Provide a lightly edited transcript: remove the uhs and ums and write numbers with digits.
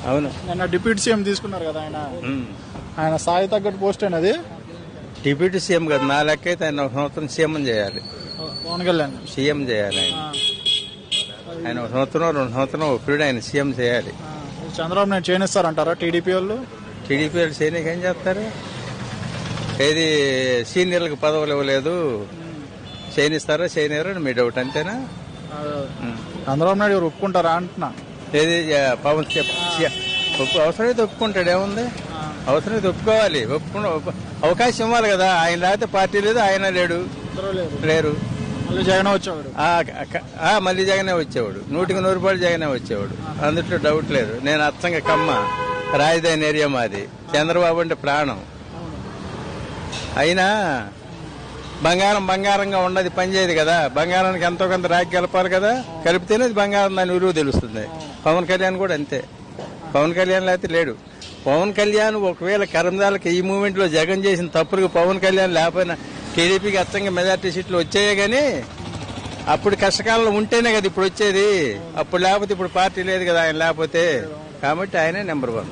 అవును. నిన్న deputy CM తీసుకున్నారు కదా ఆయన స్థాయి తగ్గట్టు పోస్ట్ అయినది. డిప్యూటీ సీఎం కదా, నా లెక్క అయితే ఆయన ఒక సంవత్సరం సీఎం చేయాలి. పవన్ కళ్యాణ్ సీఎం చేయాలి ఆయన ఒక సంవత్సరం 2 సంవత్సరం ఒప్పుడు ఆయన సీఎం చేయాలి. చంద్రబాబు నాయుడు చేయనిస్తారంటారా టీడీపీ వాళ్ళు? టీడీపీ వాళ్ళు చేయనీకి ఏం చేస్తారు? ఏది సీనియర్లకు పదవులు ఇవ్వలేదు, చేయనిస్తారా చేయనివ్వరా అని మీ డౌట్, అంతేనా? చంద్రబాబు నాయుడు గారు ఒప్పుకుంటారా అంటున్నా. ఏది పవన్ అవసరమైతే ఒప్పుకుంటాడు, ఏముంది? అవసరమైతే ఒప్పుకోవాలి. అవకాశం ఇవ్వాలి కదా. ఆయన లేకపోతే పార్టీ లేదు, ఆయన లేరు. మళ్ళీ జగన్ వచ్చేవాడు. మళ్ళీ జగనే వచ్చేవాడు. 100% జగనే వచ్చేవాడు, అందుట్లో డౌట్ లేదు. నేను అచ్చంగా కమ్మ, రాజధాని ఏరియా మాది. చంద్రబాబు అంటే ప్రాణం. అయినా బంగారంగా ఉన్నది పనిచేయదు కదా. బంగారానికి ఎంతో కొంత రాగి కలపాలి కదా, కలిపితేనే అది బంగారం, దాని విలువ తెలుస్తుంది. పవన్ కళ్యాణ్ కూడా అంతే. పవన్ కళ్యాణ్ లేకపోతే లేడు. పవన్ కళ్యాణ్ ఒకవేళ కరందాలకి ఈ మూమెంట్ లో జగన్ చేసిన తప్పులకు పవన్ కళ్యాణ్ లేకపోయినా టీడీపీకి అచ్చంగా మెజార్టీ సీట్లు వచ్చాయే గానీ, అప్పుడు కష్టకాలంలో ఉంటేనే కదా ఇప్పుడు వచ్చేది. అప్పుడు లేకపోతే ఇప్పుడు పార్టీ లేదు కదా ఆయన లేకపోతే. కాబట్టి ఆయనే నెంబర్ 1.